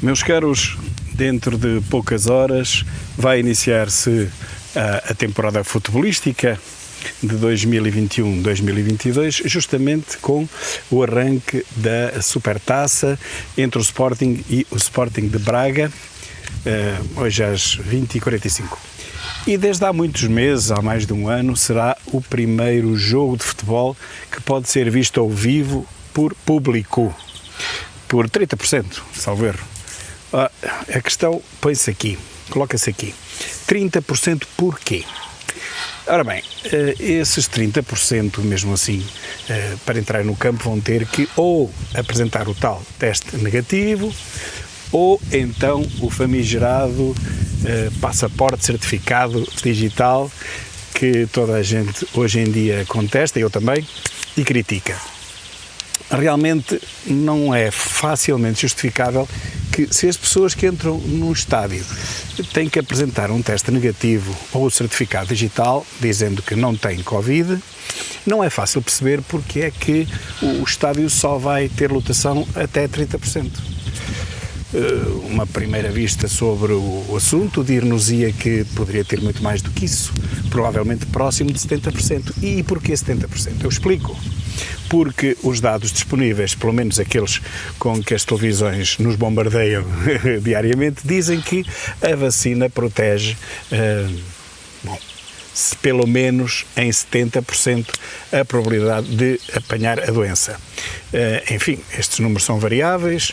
Meus caros, dentro de poucas horas vai iniciar-se a temporada futebolística de 2021-2022, justamente com o arranque da Supertaça entre o Sporting e o Sporting de Braga, hoje às 20h45. E desde há muitos meses, há mais de um ano, será o primeiro jogo de futebol que pode ser visto ao vivo por público, por 30%, salvo erro. A questão põe-se aqui, coloca-se aqui. 30% porquê? Ora bem, esses 30%, mesmo assim, para entrar no campo vão ter que ou apresentar o tal teste negativo ou então o famigerado passaporte certificado digital que toda a gente hoje em dia contesta, eu também, e critica. Realmente não é facilmente justificável que se as pessoas que entram no estádio têm que apresentar um teste negativo ou o certificado digital dizendo que não têm Covid, não é fácil perceber porque é que o estádio só vai ter lotação até 30%. Uma primeira vista sobre o assunto dir-nos-ia que poderia ter muito mais do que isso, provavelmente próximo de 70%. E porquê 70%? Eu explico. Porque os dados disponíveis, pelo menos aqueles com que as televisões nos bombardeiam diariamente, dizem que a vacina protege, pelo menos em 70% a probabilidade de apanhar a doença. Enfim, estes números são variáveis,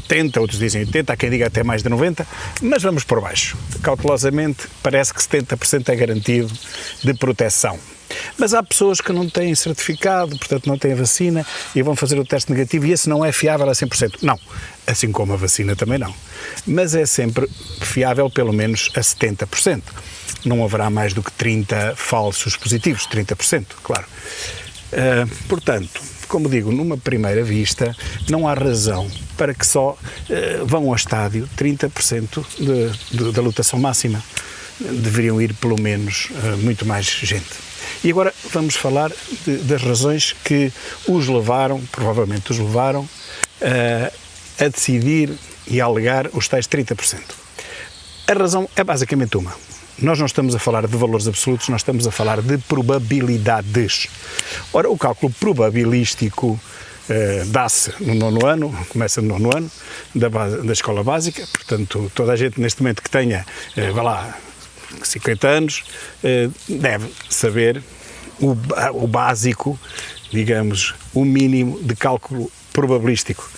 70%, outros dizem 80%, há quem diga até mais de 90%, mas vamos por baixo. Cautelosamente, parece que 70% é garantido de proteção. Mas há pessoas que não têm certificado, portanto não têm a vacina e vão fazer o teste negativo e esse não é fiável a 100%. Não, assim como a vacina também não. Mas é sempre fiável pelo menos a 70%. Não haverá mais do que 30 falsos positivos, 30%, claro. Portanto, como digo, numa primeira vista, não há razão para que só vão ao estádio 30% da lotação máxima. Deveriam ir pelo menos muito mais gente. E agora vamos falar das razões que provavelmente os levaram a decidir e a alegar os tais 30%. A razão é basicamente uma. Nós não estamos a falar de valores absolutos, nós estamos a falar de probabilidades. Ora, o cálculo probabilístico dá-se no nono ano, começa no nono ano da escola básica, portanto, toda a gente neste momento que tenha, 50 anos, deve saber o básico, digamos, o mínimo de cálculo probabilístico,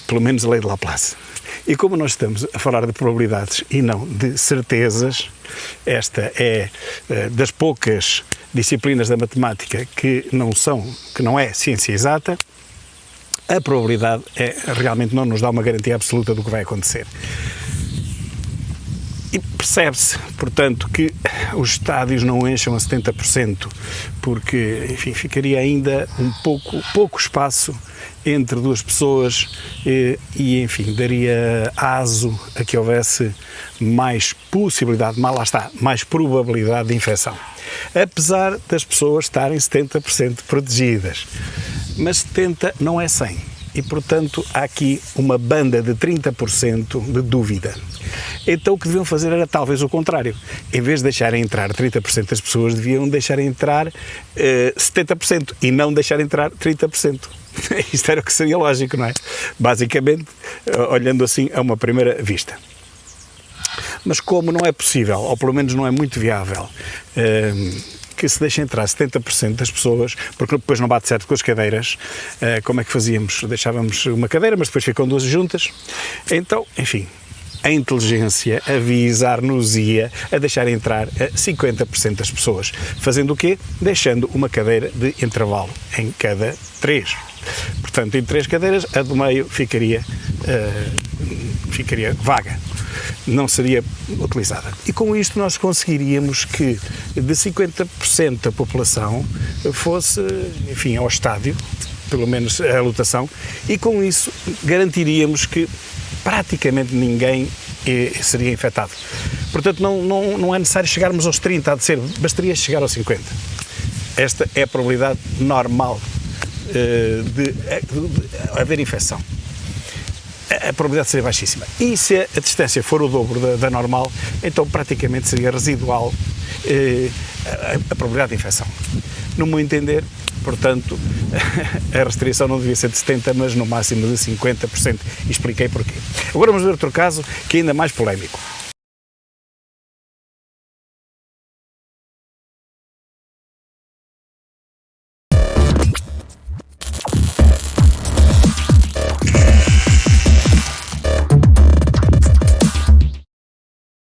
pelo menos a lei de Laplace. E como nós estamos a falar de probabilidades e não de certezas, esta é das poucas disciplinas da matemática que não é ciência exata, a probabilidade realmente não nos dá uma garantia absoluta do que vai acontecer. E percebe-se, portanto, que os estádios não encham a 70%, porque, enfim, ficaria ainda pouco espaço entre duas pessoas e, enfim, daria aso a que houvesse mais possibilidade, mais probabilidade de infecção. Apesar das pessoas estarem 70% protegidas. Mas 70% não é 100%. E, portanto, há aqui uma banda de 30% de dúvida. Então o que deviam fazer era talvez o contrário. Em vez de deixarem entrar 30% das pessoas, deviam deixar entrar 70% e não deixar entrar 30%. Isto era o que seria lógico, não é? Basicamente, olhando assim a uma primeira vista. Mas como não é possível, ou pelo menos não é muito viável, que se deixe entrar 70% das pessoas, porque depois não bate certo com as cadeiras, como é que fazíamos? Deixávamos uma cadeira, mas depois ficam duas juntas. Então, enfim, a inteligência avisar-nos-ia a deixar entrar 50% das pessoas. Fazendo o quê? Deixando uma cadeira de intervalo em cada 3. Portanto, em 3 cadeiras, a do meio ficaria vaga. Não seria utilizada. E com isto nós conseguiríamos que de 50% da população fosse, enfim, ao estádio, pelo menos a lotação, e com isso garantiríamos que praticamente ninguém seria infectado. Portanto, não é necessário chegarmos aos 30%, há de ser, bastaria chegar aos 50%. Esta é a probabilidade normal de haver infecção. a probabilidade seria baixíssima. E se a distância for o dobro da normal, então praticamente seria residual a probabilidade de infecção. No meu entender, portanto, a restrição não devia ser de 70%, mas no máximo de 50%. Expliquei porquê. Agora vamos ver outro caso que é ainda mais polémico.